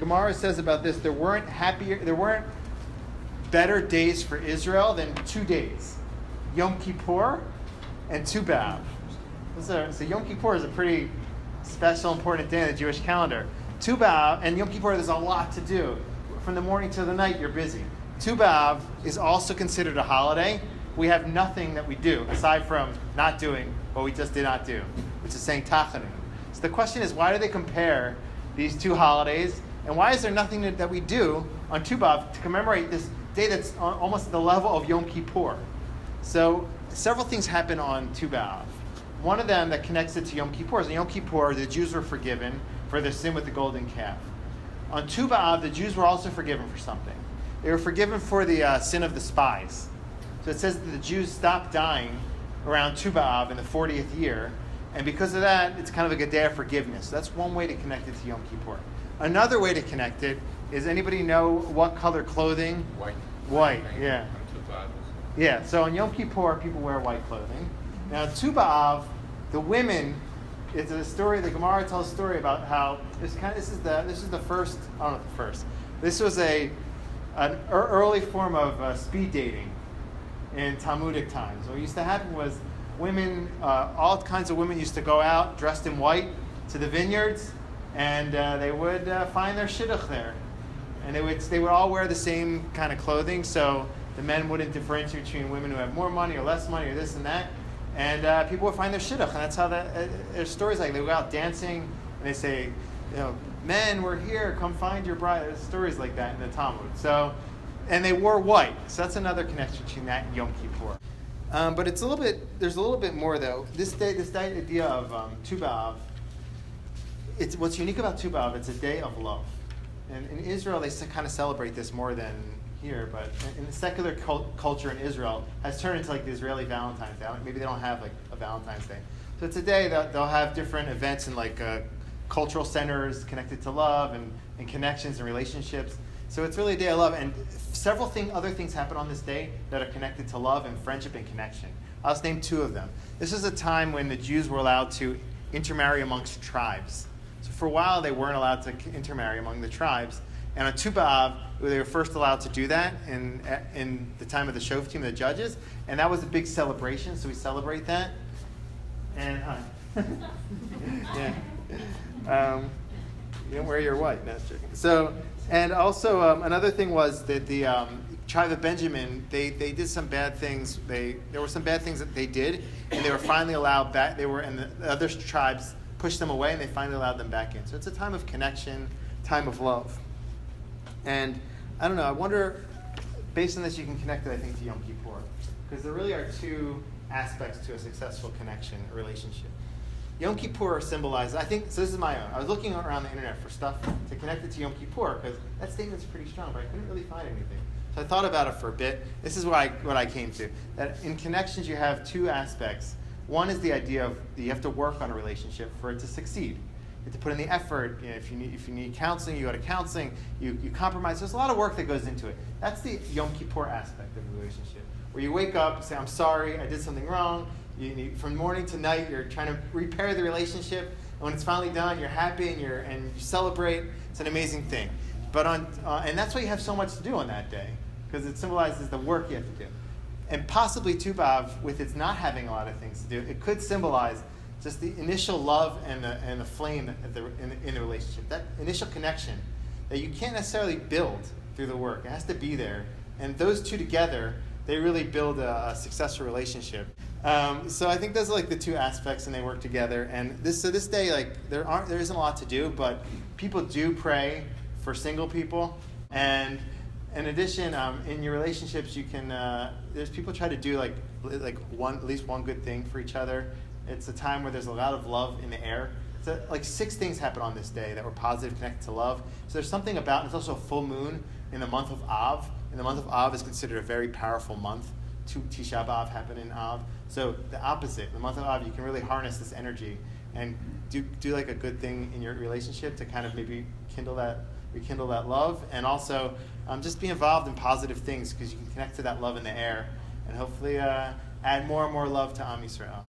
Gemara says about this, there weren't better days for Israel than 2 days, Yom Kippur and Tu B'Av. So Yom Kippur is a pretty special, important day in the Jewish calendar. Tu B'Av and Yom Kippur, there's a lot to do. From the morning to the night, you're busy. Tu B'Av is also considered a holiday. We have nothing that we do aside from not doing what we just did not do, which is saying Tachanun. So the question is, why do they compare these two holidays, and why is there nothing that we do on Tu B'Av to commemorate this day that's almost at the level of Yom Kippur? So several things happen on Tu B'Av. One of them that connects it to Yom Kippur is in Yom Kippur, the Jews were forgiven for their sin with the golden calf. On Tu B'Av, the Jews were also forgiven for something. They were forgiven for the sin of the spies. So it says that the Jews stopped dying around Tu B'Av in the 40th year, and because of that, it's kind of like a day of forgiveness. So that's one way to connect it to Yom Kippur. Another way to connect it is, anybody know what color clothing? White. White, yeah. Yeah, so on Yom Kippur, people wear white clothing. Now, Tu B'Av, the women, it's a story, the Gemara tells a story about how, this is the first, I don't know if the first, this was an early form of speed dating in Talmudic times. What used to happen was women, all kinds of women used to go out dressed in white to the vineyards, and they would find their shidduch there. And they would all wear the same kind of clothing, so the men wouldn't differentiate between women who have more money or less money or this and that. And people would find their shidduch, and that's how there's stories like they go out dancing, and they say, men, we're here, come find your bride. There's stories like that in the Talmud. So, and they wore white. So that's another connection between that and Yom Kippur. But there's a little bit more though. This idea of Tu B'Av, what's unique about Tu B'Av, it's a day of love. And in Israel, they kind of celebrate this more than here, but in the secular culture in Israel has turned into like the Israeli Valentine's Day. Maybe they don't have like a Valentine's Day. So it's a day that they'll have different events in like cultural centers connected to love and connections and relationships. So it's really a day of love, and several other things happen on this day that are connected to love and friendship and connection. I'll just name two of them. This is a time when the Jews were allowed to intermarry amongst tribes. So for a while, they weren't allowed to intermarry among the tribes. And on Tu B'Av, they were first allowed to do that in the time of the Shoftim, the judges, and that was a big celebration, so we celebrate that. And, yeah. You don't wear your white, no, it's joking. So, and also another thing was that the tribe of Benjamin, they did some bad things. There were some bad things that they did, and they were finally allowed back. And the other tribes pushed them away, and they finally allowed them back in. So it's a time of connection, time of love. And I don't know, I wonder, based on this, you can connect it, I think, to Yom Kippur. Because there really are two aspects to a successful connection, a relationship. Yom Kippur symbolizes, I think, so this is my own. I was looking around the internet for stuff to connect it to Yom Kippur, because that statement's pretty strong, but I couldn't really find anything. So I thought about it for a bit. This is what I came to. That in connections, you have two aspects. One is the idea of that you have to work on a relationship for it to succeed. You have to put in the effort. If you need counseling, you go to counseling. You compromise. There's a lot of work that goes into it. That's the Yom Kippur aspect of the relationship, where you wake up and say, I'm sorry, I did something wrong. From morning to night, you're trying to repair the relationship, and when it's finally done, you're happy and you celebrate. It's an amazing thing. But and that's why you have so much to do on that day, because it symbolizes the work you have to do. And possibly Tu B'Av, with its not having a lot of things to do, it could symbolize just the initial love and the flame in the relationship, that initial connection that you can't necessarily build through the work. It has to be there, and those two together, they really build a successful relationship. So I think those are like the two aspects, and they work together. And this day, like there isn't a lot to do, but people do pray for single people. And in addition, in your relationships, you can there's people try to do at least one good thing for each other. It's a time where there's a lot of love in the air. So like 6 things happen on this day that were positive, connected to love. So there's something about, it's also a full moon in the month of Av. And the month of Av is considered a very powerful month. Tisha B'Av happened in Av. So the opposite, the month of Av, you can really harness this energy and do like a good thing in your relationship to kind of maybe rekindle that love, and also just be involved in positive things, because you can connect to that love in the air and hopefully add more and more love to Am Yisrael.